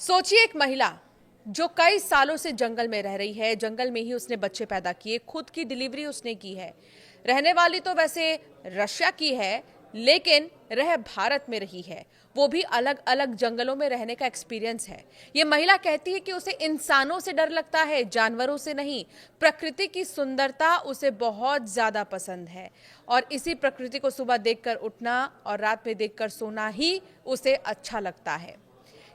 सोचिए एक महिला जो कई सालों से जंगल में रह रही है, जंगल में ही उसने बच्चे पैदा किए, खुद की डिलीवरी उसने की है। रहने वाली तो वैसे रशिया की है, लेकिन रह भारत में रही है। वो भी अलग अलग जंगलों में रहने का एक्सपीरियंस है। ये महिला कहती है कि उसे इंसानों से डर लगता है, जानवरों से नहीं। प्रकृति की सुंदरता उसे बहुत ज्यादा पसंद है और इसी प्रकृति को सुबह देखकर उठना और रात में देखकर सोना ही उसे अच्छा लगता है।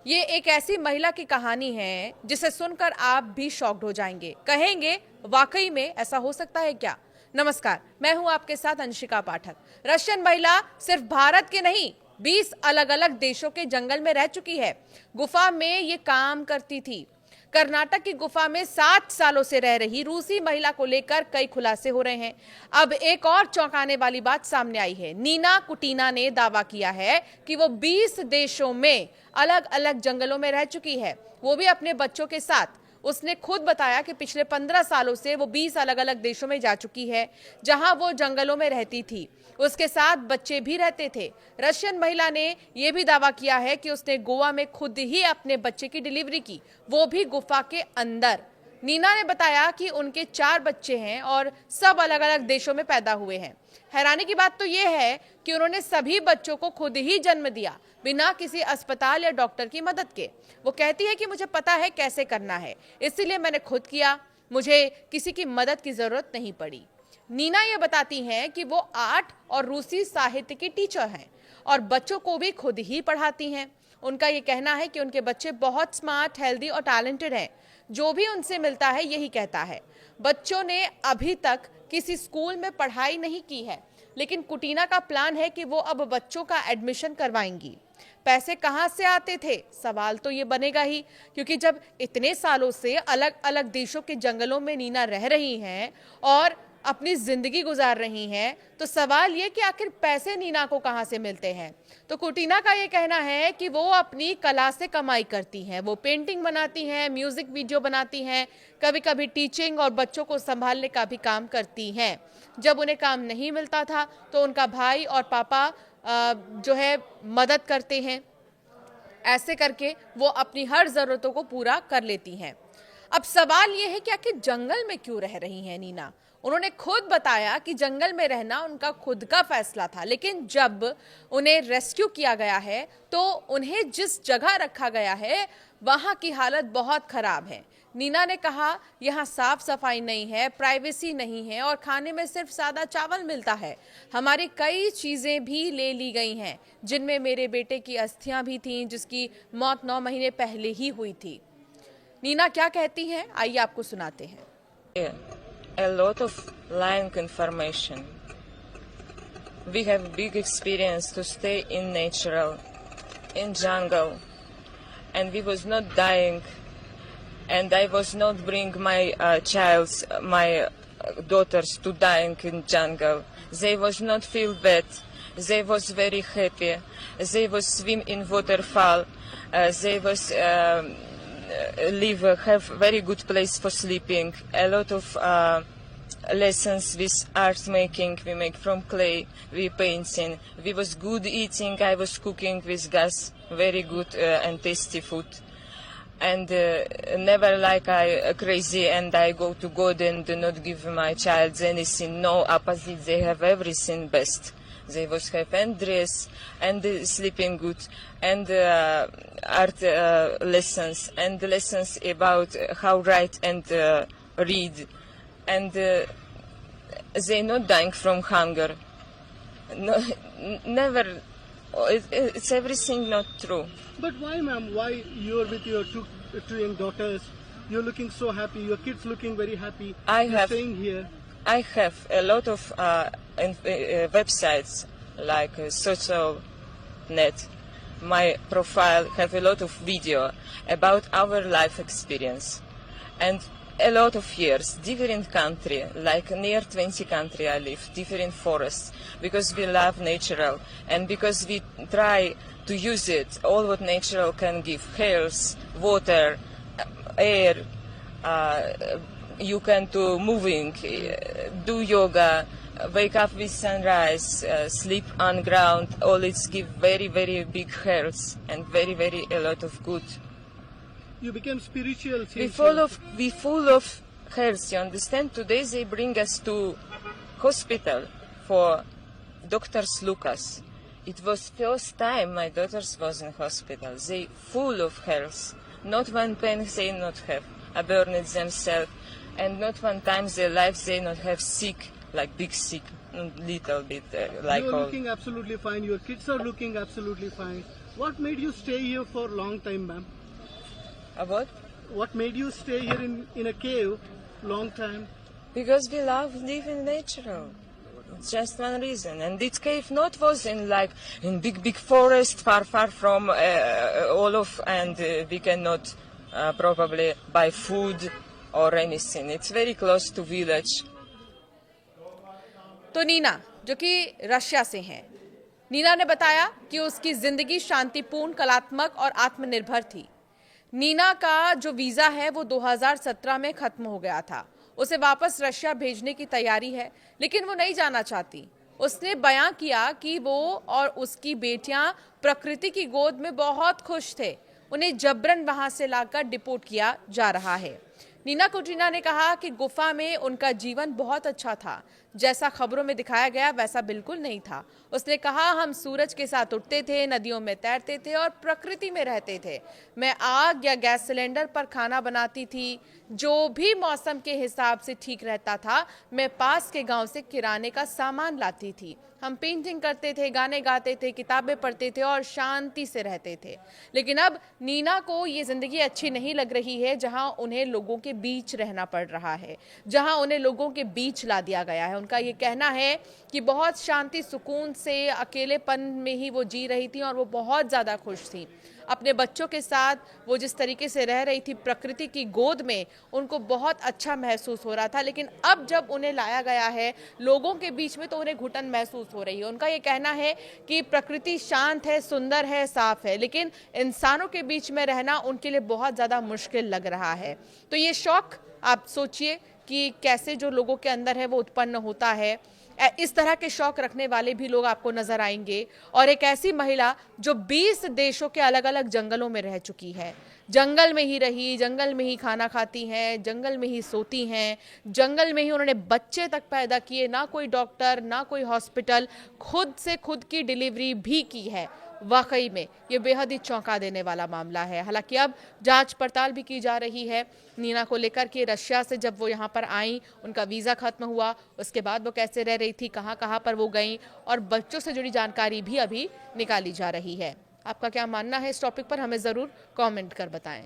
ये एक ऐसी महिला की कहानी है जिसे सुनकर आप भी शॉक्ड हो जाएंगे, कहेंगे वाकई में ऐसा हो सकता है क्या। नमस्कार, मैं हूं आपके साथ अंशिका पाठक। रशियन महिला सिर्फ भारत के नहीं 20 अलग अलग देशों के जंगल में रह चुकी है। गुफा में ये काम करती थी। कर्नाटक की गुफा में 7 सालों से रह रही रूसी महिला को लेकर कई खुलासे हो रहे हैं। अब एक और चौंकाने वाली बात सामने आई है। नीना कुटीना ने दावा किया है कि वो 20 देशों में अलग अलग जंगलों में रह चुकी है, वो भी अपने बच्चों के साथ। उसने खुद बताया कि पिछले 15 सालों से वो 20 अलग अलग देशों में जा चुकी है, जहां वो जंगलों में रहती थी। उसके साथ बच्चे भी रहते थे। रशियन महिला ने यह भी दावा किया है कि उसने गोवा में खुद ही अपने बच्चे की डिलीवरी की, वो भी गुफा के अंदर। नीना ने बताया कि उनके 4 बच्चे हैं और सब अलग अलग देशों में पैदा हुए हैं। हैरानी की बात तो यह है कि उन्होंने सभी बच्चों को खुद ही जन्म दिया, बिना किसी अस्पताल या डॉक्टर की मदद के। वो कहती है कि मुझे पता है कैसे करना है, इसीलिए मैंने खुद किया, मुझे किसी की मदद की जरूरत नहीं पड़ी। नीना ये बताती हैं कि वो आर्ट और रूसी साहित्य की टीचर हैं और बच्चों को भी खुद ही पढ़ाती हैं। उनका ये कहना है कि उनके बच्चे बहुत स्मार्ट, हेल्दी और टैलेंटेड हैं। जो भी उनसे मिलता है यही कहता है। बच्चों ने अभी तक किसी स्कूल में पढ़ाई नहीं की है, लेकिन कुटीना का प्लान है कि वो अब बच्चों का एडमिशन करवाएंगी। पैसे कहाँ से आते थे, सवाल तो ये बनेगा ही, क्योंकि जब इतने सालों से अलग अलग देशों के जंगलों में नीना रह रही हैं और अपनी जिंदगी गुजार रही हैं, तो सवाल ये कि आखिर पैसे नीना को कहां से मिलते हैं। तो कुटीना का ये कहना है कि वो अपनी कला से कमाई करती हैं। वो पेंटिंग बनाती हैं, म्यूजिक वीडियो बनाती हैं, कभी कभी टीचिंग और बच्चों को संभालने का भी काम करती हैं। जब उन्हें काम नहीं मिलता था तो उनका भाई और पापा जो है मदद करते हैं। ऐसे करके वो अपनी हर जरूरतों को पूरा कर लेती हैं। अब सवाल ये है कि आखिर जंगल में क्यों रह रही हैं नीना। उन्होंने खुद बताया कि जंगल में रहना उनका खुद का फैसला था, लेकिन जब उन्हें रेस्क्यू किया गया है तो उन्हें जिस जगह रखा गया है वहां की हालत बहुत खराब है। नीना ने कहा, यहाँ साफ सफाई नहीं है, प्राइवेसी नहीं है और खाने में सिर्फ सादा चावल मिलता है। हमारी कई चीजें भी ले ली गई हैं, जिनमें मेरे बेटे की अस्थियां भी थीं, जिसकी मौत 9 महीने पहले ही हुई थी। नीना क्या कहती हैं, आइए आपको सुनाते हैं। A lot of lying information. We have big experience to stay in natural, in jungle, and we was not dying, and I was not bring my my daughters to dying in jungle. They was not feel bad. They was very happy. They was swim in waterfall. They was have very good place for sleeping. A lot of lessons with art making. We make from clay. We painting. We was good eating. I was cooking with gas. Very good and tasty food. And never like I crazy and I go to God and do not give my child anything. No, opposite. They have everything best. They was have and dress and sleeping good and art lessons and lessons about how write and read, and they not dying from hunger. No, never. It's everything not true. But why, ma'am? Why you're with your two young daughters? You're looking so happy. Your kids looking very happy. You're staying here. I have a lot of websites like social net. My profile have a lot of video about our life experience, and a lot of years, different country, like near 20 country I live, different forests, because we love natural and because we try to use it, all what natural can give, health, water, air, you can do moving, do yoga, wake up with sunrise, sleep on ground, all it give very, very big health and very, very a lot of good You became spiritual since We full of health, you understand? Today they bring us to hospital for Doctors Lucas. It was first time my daughters was in hospital. They full of health. Not one pain they not have. I burned themselves. And not one time their life they not have sick, like big sick, little bit like you are all. looking absolutely fine. Your kids are looking absolutely fine. What made you stay here for a long time, ma'am? What? What made you stay here in a cave long time? Because we love live in natural. It's just one reason. And this cave not was in like in big forest, far from all of, and we cannot probably buy food or anything. It's very close to village. तो नीना जो कि Russia से हैं, नीना ने बताया कि उसकी जिंदगी शांतिपूर्ण, कलात्मक और आत्मनिर्भर थी। नीना का जो वीजा है वो 2017 में खत्म हो गया था। उसे वापस रशिया भेजने की तैयारी है, लेकिन वो नहीं जाना चाहती। उसने बयां किया कि वो और उसकी बेटियां प्रकृति की गोद में बहुत खुश थे। उन्हें जबरन वहां से लाकर डिपोर्ट किया जा रहा है। नीना कुटीना ने कहा कि गुफा में उनका जीवन बहुत अच्छा था, जैसा खबरों में दिखाया गया वैसा बिल्कुल नहीं था। उसने कहा, हम सूरज के साथ उठते थे, नदियों में तैरते थे और प्रकृति में रहते थे। मैं आग या गैस सिलेंडर पर खाना बनाती थी। जो भी मौसम के हिसाब से ठीक रहता था, मैं पास के गांव से किराने का सामान लाती थी। हम पेंटिंग करते थे, गाने गाते थे, किताबें पढ़ते थे और शांति से रहते थे। लेकिन अब नीना को ये जिंदगी अच्छी नहीं लग रही है, जहां उन्हें लोगों के बीच रहना पड़ रहा है, जहां उन्हें लोगों के बीच ला दिया गया है। उनका ये कहना है कि बहुत शांति सुकून से अकेलेपन में ही वो जी रही थी और वो बहुत ज़्यादा खुश थी। अपने बच्चों के साथ वो जिस तरीके से रह रही थी प्रकृति की गोद में, उनको बहुत अच्छा महसूस हो रहा था। लेकिन अब जब उन्हें लाया गया है लोगों के बीच में, तो उन्हें घुटन महसूस हो रही है। उनका ये कहना है कि प्रकृति शांत है, सुंदर है, साफ है, लेकिन इंसानों के बीच में रहना उनके लिए बहुत ज़्यादा मुश्किल लग रहा है। तो ये शौक आप सोचिए कि कैसे जो लोगों के अंदर है वो उत्पन्न होता है। इस तरह के शौक रखने वाले भी लोग आपको नजर आएंगे। और एक ऐसी महिला जो 20 देशों के अलग अलग जंगलों में रह चुकी है, जंगल में ही रही, जंगल में ही खाना खाती हैं, जंगल में ही सोती हैं, जंगल में ही उन्होंने बच्चे तक पैदा किए, ना कोई डॉक्टर ना कोई हॉस्पिटल, खुद से खुद की डिलीवरी भी की है। वाकई में ये बेहद ही चौंका देने वाला मामला है। हालांकि अब जांच पड़ताल भी की जा रही है नीना को लेकर कि रशिया से जब वो यहाँ पर आई, उनका वीज़ा खत्म हुआ, उसके बाद वो कैसे रह रही थी, कहाँ कहाँ पर वो गई, और बच्चों से जुड़ी जानकारी भी अभी निकाली जा रही है। आपका क्या मानना है इस टॉपिक पर, हमें ज़रूर कमेंट कर बताएं।